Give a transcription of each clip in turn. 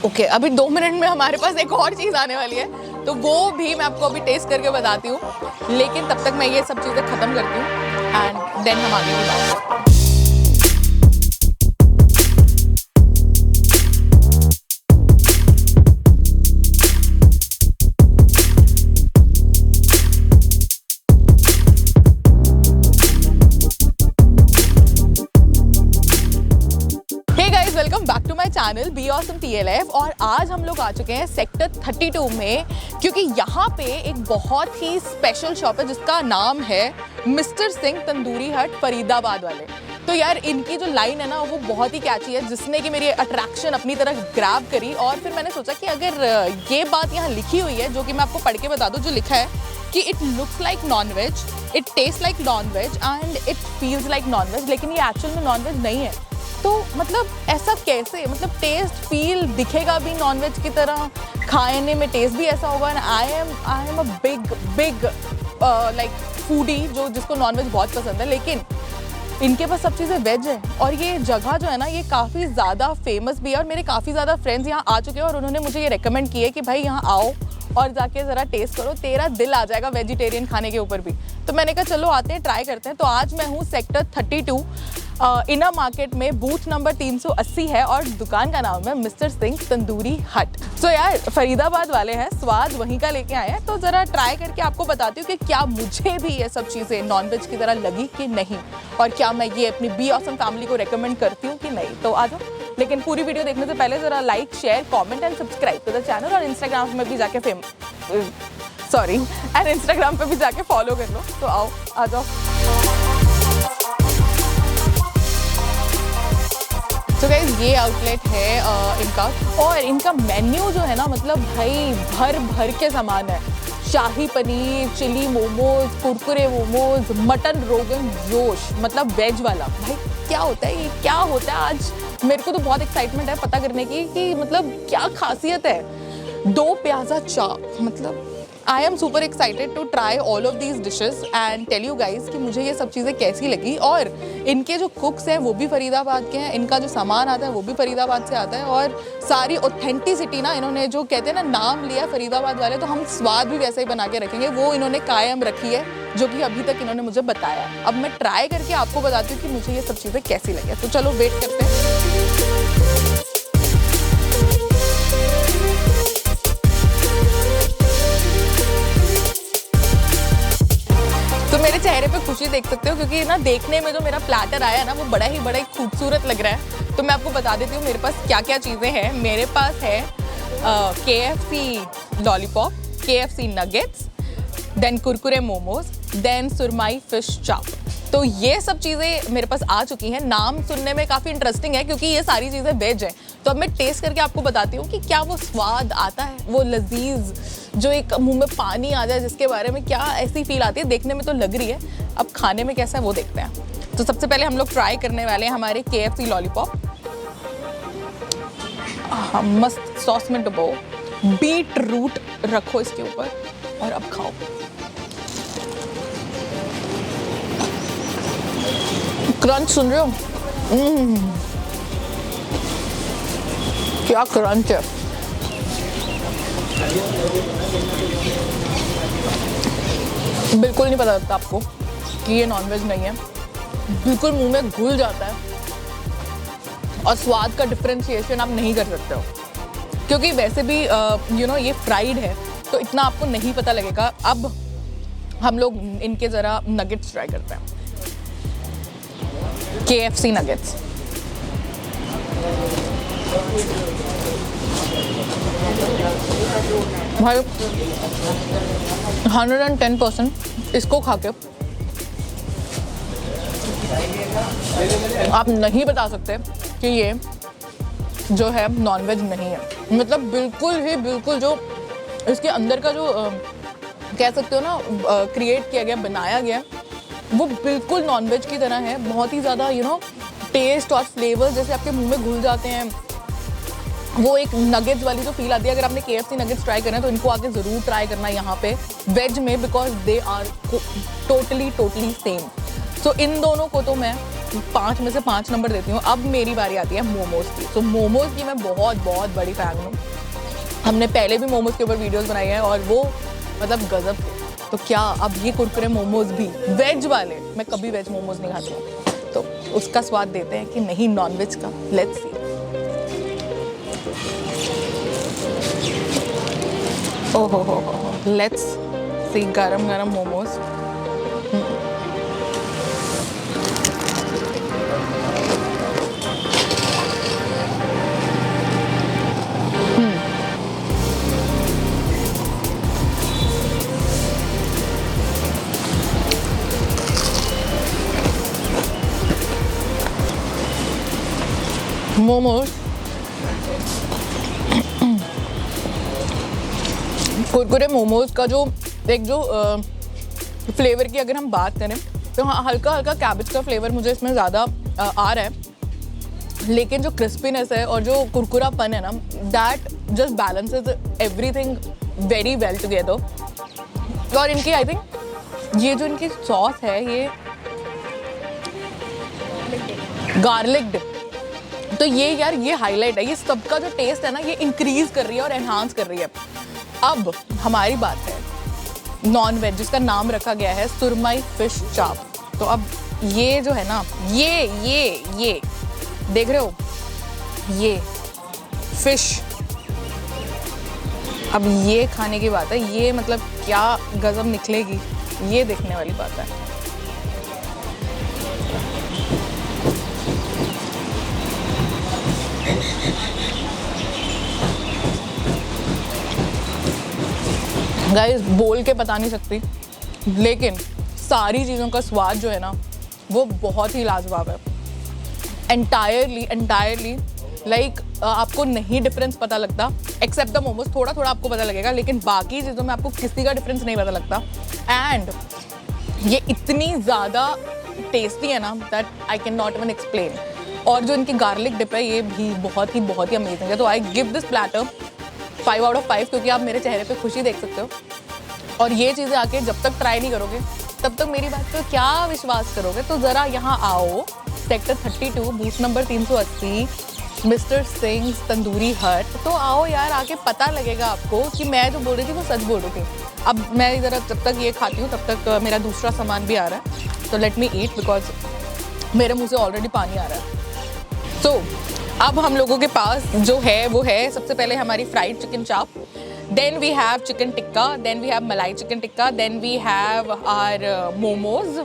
Okay, अभी 2 minute में हमारे पास एक और चीज़ आने वाली है, तो वो भी मैं आपको अभी टेस्ट करके बताती हूँ। लेकिन तब तक मैं ये सब चीज़ें ख़त्म करती हूँ एंड देन हम आगे की बात करते हैं। Welcome back to my channel be awesome TLF। और आज हम लोग आ चुके हैं सेक्टर 32 में, क्योंकि यहाँ पे एक बहुत ही स्पेशल शॉप है जिसका नाम है मिस्टर सिंह तंदूरी हट फरीदाबाद वाले। तो यार इनकी जो लाइन है ना वो बहुत ही कैची है, जिसने कि मेरी अट्रैक्शन अपनी तरफ ग्रैब करी। और फिर मैंने सोचा कि अगर ये बात यहाँ लिखी हुई है, जो कि मैं आपको पढ़ के बता दूँ, जो लिखा है कि it looks like non veg, it taste like non veg and it feels like non veg, लेकिन ये एक्चुअल में नॉन वेज नहीं है। तो मतलब ऐसा कैसे, मतलब टेस्ट फील दिखेगा भी नॉनवेज की तरह, खाने में टेस्ट भी ऐसा होगा। I am a big like foodie जिसको नॉनवेज बहुत पसंद है, लेकिन इनके पास सब चीज़ें वेज है। और ये जगह जो है ना ये काफ़ी ज़्यादा फेमस भी है, और मेरे काफ़ी ज़्यादा फ्रेंड्स यहाँ आ चुके हैं और उन्होंने मुझे ये रेकमेंड किया है कि भाई यहाँ आओ और जाके ज़रा टेस्ट करो, तेरा दिल आ जाएगा वेजिटेरियन खाने के ऊपर भी। तो मैंने कहा चलो आते हैं, ट्राई करते हैं। तो आज मैं हूँ सेक्टर 32 इना मार्केट में, बूथ नंबर 380 है और दुकान का नाम है मिस्टर सिंह तंदूरी हट। तो यार फरीदाबाद वाले हैं, स्वाद वहीं का लेके आए हैं, तो ज़रा ट्राई करके आपको बताती हूँ कि क्या मुझे भी ये सब चीज़ें नॉनवेज की तरह लगी कि नहीं, और क्या मैं ये अपनी बी ऑसम फैमिली को रेकमेंड करती हूँ कि नहीं। तो आ जाओ, लेकिन पूरी वीडियो देखने से पहले ज़रा like, share, comment and subscribe to the channel. और इंस्टाग्राम में भी जाके इंस्टाग्राम पे भी जाके फॉलो कर लो। तो आओ, आ जाओ। तो गाइस ये आउटलेट है इनका, और इनका मेन्यू जो है ना, मतलब भाई भर भर के सामान है। शाही पनीर, चिली मोमोज, कुरकुरे मोमोज, मटन रोगन जोश, मतलब वेज वाला। भाई क्या होता है ये, क्या होता है? आज मेरे को तो बहुत एक्साइटमेंट है पता करने की कि मतलब क्या खासियत है। 2 प्याजा चाप, मतलब I am super excited to try all of these dishes and tell you guys कि मुझे ये सब चीज़ें कैसी लगी। और इनके जो कुक्स हैं वो भी फरीदाबाद के हैं, इनका जो सामान आता है वो भी फरीदाबाद से आता है, और सारी ऑथेंटिसिटी ना, इन्होंने जो कहते हैं ना नाम लिया फरीदाबाद वाले, तो हम स्वाद भी वैसे ही बना के रखेंगे, वो इन्होंने कायम रखी है, जो कि अभी तक इन्होंने मुझे बताया। अब मैं ट्राई करके आपको बताती हूँ कि मुझे ये सब चीज़ें कैसी लगी। तो चलो वेट करते हैं। मेरे चेहरे पे खुशी देख सकते हो, क्योंकि ना देखने में जो मेरा प्लेटर आया ना वो बड़ा ही खूबसूरत लग रहा है। तो मैं आपको बता देती हूँ मेरे पास क्या क्या चीज़ें हैं। मेरे पास है KFC lollipop, KFC nuggets, then Kurkure momos, then surmai fish chaap. तो ये सब चीज़ें मेरे पास आ चुकी हैं। नाम सुनने में काफ़ी इंटरेस्टिंग है क्योंकि ये सारी चीज़ें वेज हैं। तो अब मैं टेस्ट करके आपको बताती हूँ कि क्या वो स्वाद आता है, वो लजीज जो एक मुंह में पानी आ जाए, जिसके बारे में क्या ऐसी फील आती है। देखने में तो लग रही है, अब खाने में कैसा है वो देखते हैं। तो सबसे पहले हम लोग ट्राई करने वाले हैं हमारे KFC लॉलीपॉप। मस्त सॉस में डुबो, बीट रूट रखो इसके ऊपर और अब खाओ। क्रंच सुन रहे हो? क्या क्रंच है। बिल्कुल नहीं पता लगता आपको कि ये नॉनवेज नहीं है, बिल्कुल मुंह में घुल जाता है, और स्वाद का डिफरेंशिएशन आप नहीं कर सकते हो, क्योंकि वैसे भी ये फ्राइड है तो इतना आपको नहीं पता लगेगा। अब हम लोग इनके ज़रा नगेट्स ट्राई करते हैं, KFC नगेट्स। भाई 110% इसको खा के आप नहीं बता सकते कि ये जो है नॉनवेज नहीं है। मतलब बिल्कुल जो इसके अंदर का जो कह सकते हो ना क्रिएट किया गया, बनाया गया, वो बिल्कुल नॉनवेज की तरह है। बहुत ही ज़्यादा टेस्ट और फ्लेवर्स जैसे आपके मुंह में घुल जाते हैं, वो एक नगेट्स वाली जो फील आती है। अगर आपने KFC नगेट्स ट्राई करना है तो इनको आके ज़रूर ट्राई करना यहाँ पे वेज में, because they are totally same. So इन दोनों को तो मैं 5 में से 5 नंबर देती हूँ। अब मेरी बारी आती है मोमोज की। तो मोमोज की मैं बहुत बहुत बड़ी फ़ैन हूँ। हमने पहले भी मोमोज के ऊपर वीडियोस बनाई हैं और वो मतलब गजब थे। तो क्या अब ये कुरकुरे मोमोज भी वेज वाले, मैं कभी वेज मोमोज नहीं खाती हूँ, तो उसका स्वाद देते हैं कि नहीं नॉन वेज का। Let's see. ओहो हो, लेट्स सी गरम गरम मोमोज। मोमोज कुरकुरे मोमोज का जो एक जो फ्लेवर की अगर हम बात करें तो हाँ, हल्का हल्का कैबेज का फ्लेवर मुझे इसमें ज़्यादा आ रहा है, लेकिन जो क्रिस्पीनेस है और जो कुरकुरापन है ना, that just balances everything very well together. और इनकी आई थिंक ये जो इनकी सॉस है ये गार्लिक डिप, तो ये यार ये हाईलाइट है, ये सबका जो टेस्ट है ना ये इंक्रीज कर रही है और एनहांस कर रही है। अब हमारी बात है नॉन वेज जिसका नाम रखा गया है सुरमई फिश चाप। तो अब ये जो है ना ये देख रहे हो ये फिश, अब ये खाने की बात है, ये मतलब क्या गजब निकलेगी ये देखने वाली बात है। गाइस बोल के बता नहीं सकती, लेकिन सारी चीज़ों का स्वाद जो है ना वो बहुत ही लाजवाब है। एंटायरली लाइक आपको नहीं डिफरेंस पता लगता, एक्सेप्ट द मोमोज थोड़ा थोड़ा आपको पता लगेगा, लेकिन बाकी चीज़ों में आपको किसी का डिफरेंस नहीं पता लगता। एंड ये इतनी ज़्यादा टेस्टी है ना that I can not even explain. और जो इनकी गार्लिक डिप है ये भी बहुत ही अमेजिंग है। तो I give this platter 5 out of 5 क्योंकि आप मेरे चेहरे पे खुशी देख सकते हो। और ये चीज़ें आके जब तक ट्राई नहीं करोगे तब तक मेरी बात पे क्या विश्वास करोगे। तो ज़रा यहाँ आओ, sector 32 booth number 380 mister Singh tandoori हट। तो आओ यार, आके पता लगेगा आपको कि मैं जो बोल रही थी वो सच बोल रही थी। अब मैं इधर जब तक ये खाती हूँ तब तक मेरा दूसरा सामान भी आ रहा है, तो लेट मी ईट बिकॉज मेरे मुँह से ऑलरेडी पानी आ रहा है। तो अब हम लोगों के पास जो है वो है सबसे पहले हमारी fried chicken chop, then we have chicken tikka, then we have malai chicken tikka, then we have our momos,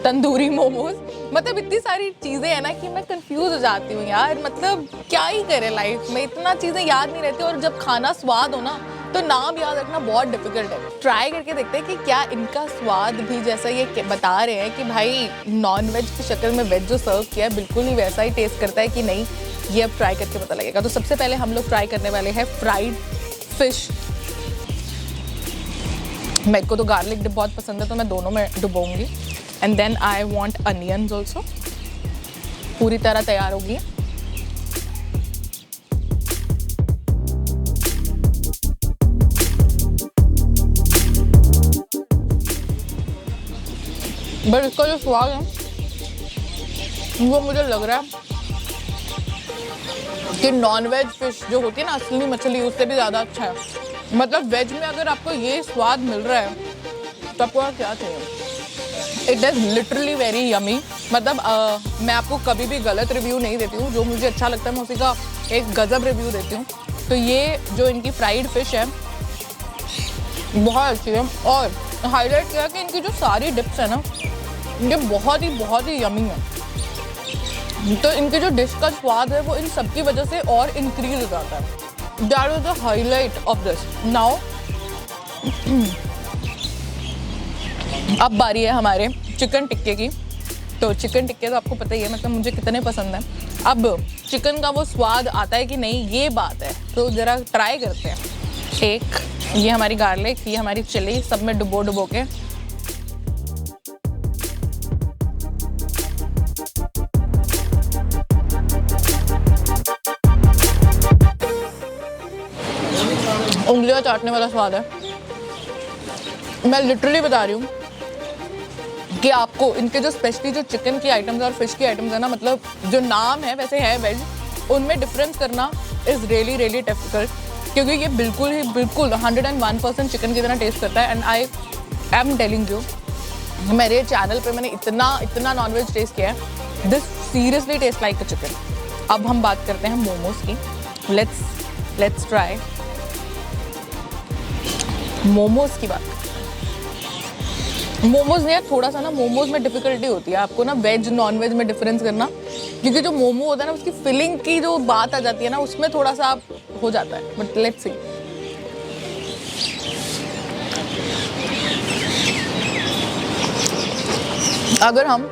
tandoori momos. मतलब इतनी सारी चीज़ें हैं ना कि मैं कंफ्यूज हो जाती हूँ यार, मतलब क्या ही करे लाइफ में, इतना चीज़ें याद नहीं रहती। और जब खाना स्वाद हो ना तो नाम याद रखना बहुत डिफिकल्ट है। ट्राई करके देखते हैं कि क्या इनका स्वाद भी जैसा ये बता रहे हैं कि भाई नॉन वेज की शक्ल में वेज जो सर्व किया है बिल्कुल ही वैसा ही टेस्ट करता है कि नहीं, ये अब ट्राई करके पता लगेगा। तो सबसे पहले हम लोग ट्राई करने वाले हैं फ्राइड फिश। मेरे को तो गार्लिक डिप बहुत पसंद है तो मैं दोनों में डुबोऊंगी। And then I want onions also. पूरी तरह तैयार होगी। बट इसका जो स्वाद है वो मुझे लग रहा है कि नॉन वेज फिश जो होती है ना असली मछली उससे भी ज़्यादा अच्छा है। मतलब वेज में अगर आपको ये स्वाद मिल रहा है तो आपको क्या चाहिए। It is literally very yummy. मतलब मैं आपको कभी भी गलत रिव्यू नहीं देती हूँ, जो मुझे अच्छा लगता है मैं उसी का एक गजब रिव्यू देती हूँ। तो ये जो इनकी फ्राइड फिश है बहुत अच्छी है। और हाईलाइट किया कि इनकी जो सारी डिप्स है ना ये बहुत ही यमी है। तो इनके जो डिश का स्वाद है वो इन सब की वजह से और इंक्रीज हो जाता है। That is the highlight of this. Now अब बारी है हमारे चिकन टिक्के की। तो चिकन टिक्के तो आपको पता ही है मतलब मुझे कितने पसंद है। अब चिकन का वो स्वाद आता है कि नहीं ये बात है, तो ज़रा ट्राई करते हैं। एक ये हमारी गार्लिक, ये हमारी चिली, सब में डुबो के उंगलियां चाटने वाला स्वाद है। मैं लिटरली बता रही हूँ कि आपको इनके जो स्पेशली जो चिकन की आइटम्स और फिश की आइटम्स है ना, मतलब जो नाम है वैसे है वेज, उनमें डिफरेंस करना इज़ रियली रियली डिफिकल्ट, क्योंकि ये बिल्कुल 101% चिकन की तरह टेस्ट करता है। And I am telling you, मेरे चैनल पे मैंने इतना नॉनवेज टेस्ट किया है, this seriously taste like a chicken. अब हम बात करते हैं मोमोज की। लेट्स ट्राई मोमोज की बात। मोमोज ने यार थोड़ा सा ना, मोमोज में डिफिकल्टी होती है आपको ना वेज नॉन वेज में डिफरेंस करना, क्योंकि जो मोमो होता है ना उसकी फिलिंग की जो बात आ जाती है ना, उसमें थोड़ा सा हो जाता है। But let's see. अगर हम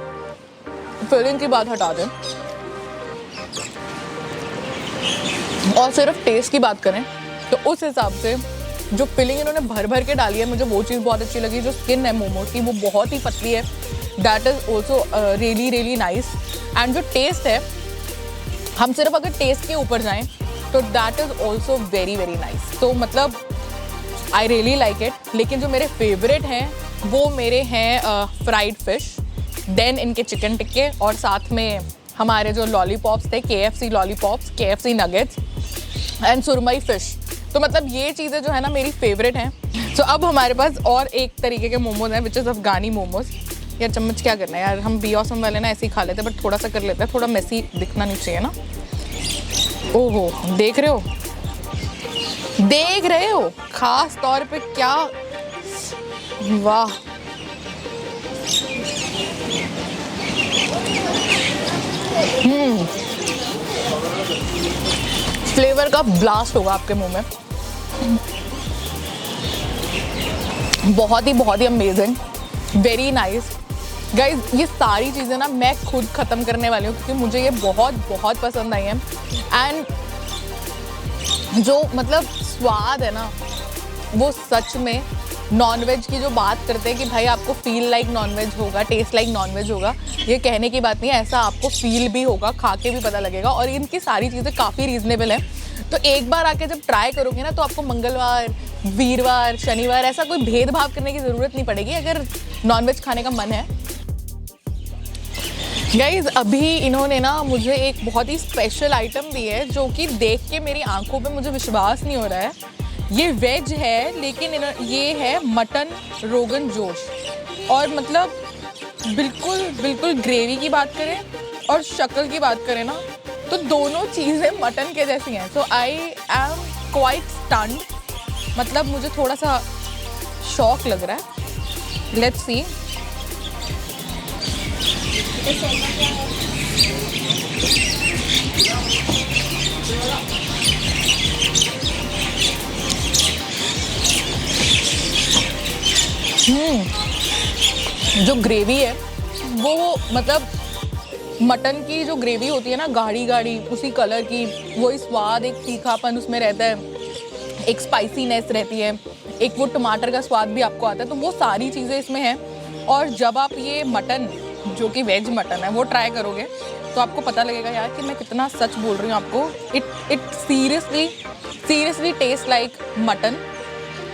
फिलिंग की बात हटा दें और सिर्फ टेस्ट की बात करें, तो उस हिसाब से जो फिलिंग इन्होंने भर भर के डाली है, मुझे वो चीज़ बहुत अच्छी लगी। जो स्किन है मोमोज की वो बहुत ही पतली है, that is also really really nice. And जो टेस्ट है, हम सिर्फ अगर टेस्ट के ऊपर जाएं तो that is also very very nice. तो मतलब आई रियली लाइक इट। लेकिन जो मेरे फेवरेट हैं वो मेरे हैं फ्राइड फिश, देन इनके चिकन टिक्के, और साथ में हमारे जो लॉलीपॉप्स थे, KFC lollipops, KFC nuggets and सुरमई फिश। तो मतलब ये चीज़ें जो है ना मेरी फेवरेट हैं। तो अब हमारे पास और एक तरीके के मोमोज हैं, विच इज़ अफगानी मोमोज। यार चम्मच क्या करना है यार, हम बी ऑसम वाले ना ऐसे ही खा लेते हैं, बट थोड़ा सा कर लेते हैं, थोड़ा मेसी दिखना नहीं चाहिए ना। ओहो, देख रहे हो खास तौर पे क्या, वाह। फ्लेवर का ब्लास्ट होगा आपके मुंह में, बहुत ही अमेजिंग, वेरी नाइस गाइज। ये सारी चीज़ें ना मैं खुद ख़त्म करने वाली हूँ, क्योंकि मुझे ये बहुत पसंद आई हैं। एंड जो मतलब स्वाद है ना, वो सच में नॉनवेज की जो बात करते हैं कि भाई आपको फील लाइक नॉनवेज होगा, टेस्ट लाइक नॉनवेज होगा, ये कहने की बात नहीं है, ऐसा आपको फील भी होगा, खा के भी पता लगेगा। और इनकी सारी चीज़ें काफ़ी रीज़नेबल हैं। तो एक बार आके जब ट्राई करोगे ना, तो आपको मंगलवार, वीरवार, शनिवार ऐसा कोई भेदभाव करने की ज़रूरत नहीं पड़ेगी अगर नॉनवेज खाने का मन है। गाइज अभी इन्होंने ना मुझे एक बहुत ही स्पेशल आइटम दी है, जो कि देख के मेरी आंखों पे मुझे विश्वास नहीं हो रहा है। ये वेज है, लेकिन ये है मटन रोगन जोश। और मतलब बिल्कुल ग्रेवी की बात करें और शक्ल की बात करें ना, तो दोनों चीज़ें मटन के जैसी हैं। सो आई एम क्वाइट स्टन्ड, मतलब मुझे थोड़ा सा शॉक लग रहा है। Let's see. जो ग्रेवी है वो मतलब मटन की जो ग्रेवी होती है ना, गाढ़ी उसी कलर की, वही स्वाद, एक तीखापन उसमें रहता है, एक स्पाइसीनेस रहती है, एक वो टमाटर का स्वाद भी आपको आता है। तो वो सारी चीज़ें इसमें हैं। और जब आप ये मटन, जो कि वेज मटन है, वो ट्राई करोगे तो आपको पता लगेगा यार कि मैं कितना सच बोल रही हूँ आपको। It seriously taste like mutton,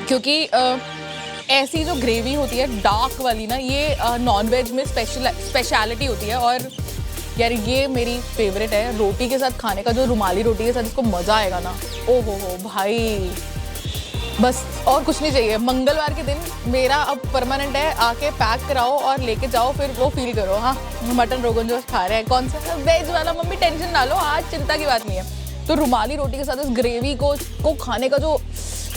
क्योंकि ऐसी जो ग्रेवी होती है डार्क वाली ना, ये नॉन वेज में स्पेशलिटी होती है। और यार ये मेरी फेवरेट है, रोटी के साथ खाने का, जो रुमाली रोटी के साथ इसको मज़ा आएगा ना, ओ हो भाई, बस और कुछ नहीं चाहिए। मंगलवार के दिन मेरा अब परमानेंट है, आके पैक कराओ और लेके जाओ, फिर वो फील करो हाँ मटन रोगन जोश खा रहे हैं। कौन सा वेज वाला, मम्मी टेंशन ना लो, आज चिंता की बात नहीं है। तो रुमाली रोटी के साथ इस ग्रेवी को खाने का जो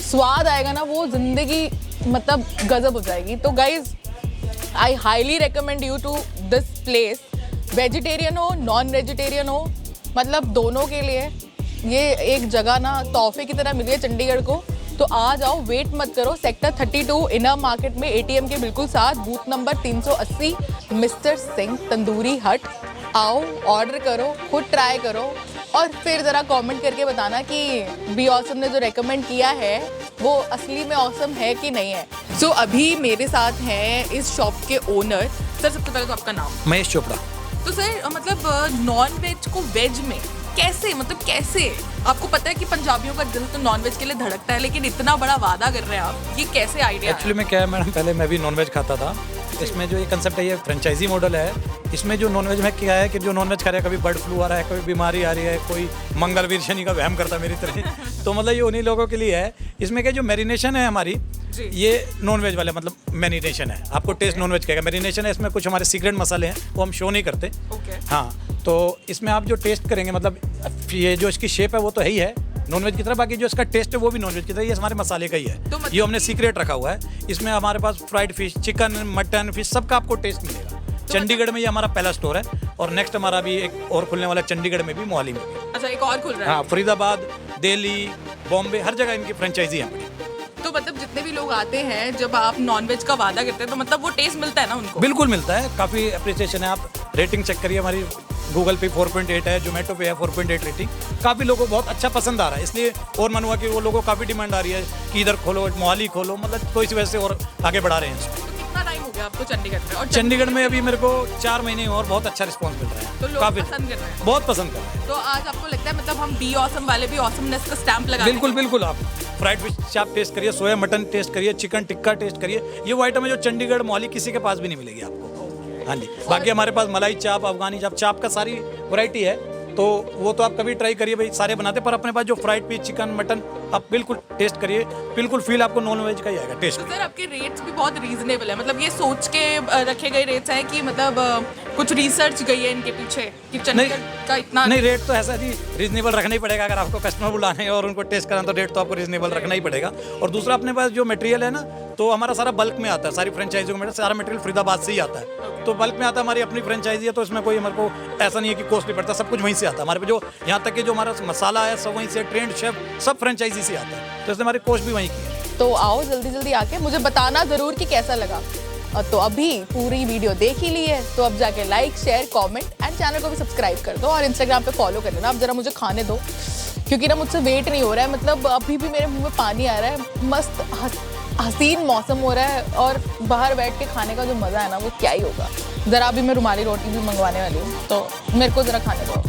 स्वाद आएगा ना, वो ज़िंदगी मतलब गजब हो जाएगी। तो guys I highly recommend you to this place. Vegetarian हो, नॉन वेजिटेरियन हो, मतलब दोनों के लिए ये एक जगह ना तोहफे की तरह मिली है चंडीगढ़ को। तो आ जाओ, वेट मत करो। सेक्टर 32 इनर मार्केट में ATM के बिल्कुल साथ, booth number 380, mister Singh tandoori हट। आओ, ऑर्डर करो, खुद ट्राई करो, और फिर ज़रा कमेंट करके बताना कि बी ऑसम ने जो रेकमेंड किया है वो असली में ऑसम है कि नहीं है। सो अभी मेरे साथ हैं इस शॉप के ओनर। सर सबसे पहले तो आपका नाम? महेश चोपड़ा। तो सर मतलब नॉन वेज को वेज में कैसे, मतलब कैसे, आपको पता है कि पंजाबियों का दिल तो नॉन वेज के लिए धड़कता है, लेकिन इतना बड़ा वादा कर रहे हैं आप, ये कैसे आइडिया? एक्चुअली में क्या है मैडम, पहले मैं भी नॉन वेज खाता था, इसमें जो ये कंसेप्ट है, ये फ्रेंचाइजी मॉडल है। इसमें जो नॉनवेज में क्या है कि जो नॉनवेज खा रहा है, कभी बर्ड फ्लू आ रहा है, कभी बीमारी आ रही है, कोई मंगलवीर शनि का वहम करता है मेरी तरह, तो मतलब ये उन्हीं लोगों के लिए है। इसमें क्या जो मैरिनेशन है हमारी, ये नॉनवेज वाले मतलब मैरिनेशन है, आपको टेस्ट नॉनवेज कहेगा। मैरिनेशन है, इसमें कुछ हमारे सीक्रेट मसाले हैं, वो हम शो नहीं करते। हाँ, तो इसमें आप जो टेस्ट करेंगे, मतलब ये जो इसकी शेप है वो तो है ही है नॉनवेज की तरह, बाकी जो इसका टेस्ट है वो भी नॉनवेज की तरह, ये हमारे मसाले का ही है। तो ये हमने सीक्रेट रखा हुआ है। इसमें हमारे पास fried fish, chicken, mutton, fish सबका आपको टेस्ट मिलेगा। चंडीगढ़ में ये हमारा पहला स्टोर है, और नेक्स्ट हमारा भी एक और खुलने वाला है चंडीगढ़ में भी, मोहाली में भी। अच्छा, एक और खुल रहा है? हाँ, फरीदाबाद, दिल्ली, बॉम्बे, हर जगह इनकी फ्रेंचाइजी है बड़ी। तो मतलब जितने भी लोग आते हैं, जब आप नॉनवेज का वादा करते हैं, तो मतलब वो टेस्ट मिलता है ना उनको? बिल्कुल मिलता है, काफ़ी अप्रिसिएशन है। आप रेटिंग चेक करिए, हमारी गूगल पे 4.8 है, जोमेटो पे है 4.8 रेटिंग। काफ़ी लोगों को बहुत अच्छा पसंद आ रहा है, इसलिए और मन हुआ कि वो लोगों को काफ़ी डिमांड आ रही है कि इधर खोलो, मोहाली खोलो, मतलब तो इस वजह से और आगे बढ़ा रहे हैं इसको। तो कितना टाइम हो गया आपको चंडीगढ़ में? और चंडीगढ़ में अभी मेरे को 4 महीने और बहुत अच्छा रिस्पॉन्स मिल रहा है, तो लोग काफ़ी पसंद कर रहे हैं? बहुत पसंद कर रहे हैं। तो आज आपको लगता है मतलब हम बी ऑसम वाले भी ऑसमनेस का स्टैंप लगा? बिल्कुल बिल्कुल, आप फ्राइड फिश आप टेस्ट करिए, सोया मटन टेस्ट करिए, चिकन टिक्का टेस्ट करिए। ये वो आइटम है जो चंडीगढ़, मोहाली किसी के पास भी नहीं मिलेगी आपको। हाँ जी, बाकी हमारे पास मलाई चाप, अफगानी चाप, चाप का सारी वैरायटी है, तो वो तो आप कभी ट्राई करिए भाई, सारे बनाते, पर अपने पास जो फ्राइड फिश, चिकन, मटन, आप बिल्कुल टेस्ट करिए, बिल्कुल फील आपको नॉन वेज का ही आएगा टेस्ट। तो सर आपके रेट्स भी बहुत रीजनेबल है, मतलब ये सोच के रखे गए रेट्स हैं कि मतलब कुछ रिसर्च गई है इनके पीछे कि चंडीगढ़ का इतना? नहीं, रेट तो ऐसा जी रीजनेबल रखना ही पड़ेगा। अगर आपको कस्टमर बुलाने हैं और उनको टेस्ट कराना, तो रेट तो आपको रीजनेबल रखना ही पड़ेगा। और दूसरा, अपने पास जो मटेरियल है ना, तो हमारा सारा बल्क में आता है, सारी फ्रेंचाइजी में सारा मटेरियल फरीदाबाद से ही आता है, तो बल्क में आता है। हमारी अपनी फ्रेंचाइजी है, तो इसमें कोई हमारे को ऐसा नहीं है कि कॉस्टली पड़ता, सब कुछ वहीं से आता है हमारे पे। जो यहाँ तक कि जो हमारा मसाला है सब वहीं से, ट्रेंड शेफ सब फ्रेंचाइजी से आता है, तो इसलिए हमारी कॉस्ट भी वहीं की है। तो आओ जल्दी जल्दी आके मुझे बताना ज़रूर कि कैसा लगा। तो अभी पूरी वीडियो देख ही ली है, तो अब जाके like, share, comment and channel को भी सब्सक्राइब कर दो, और इंस्टाग्राम पे फॉलो कर लेना। अब जरा मुझे खाने दो, क्योंकि ना मुझसे वेट नहीं हो रहा है, मतलब अभी भी मेरे मुंह में पानी आ रहा है। मस्त हसीन मौसम हो रहा है, और बाहर बैठ के खाने का जो मज़ा है ना, वो क्या ही होगा। ज़रा अभी मैं रुमाली रोटी भी मंगवाने वाली हूँ, तो मेरे को ज़रा खाने दो।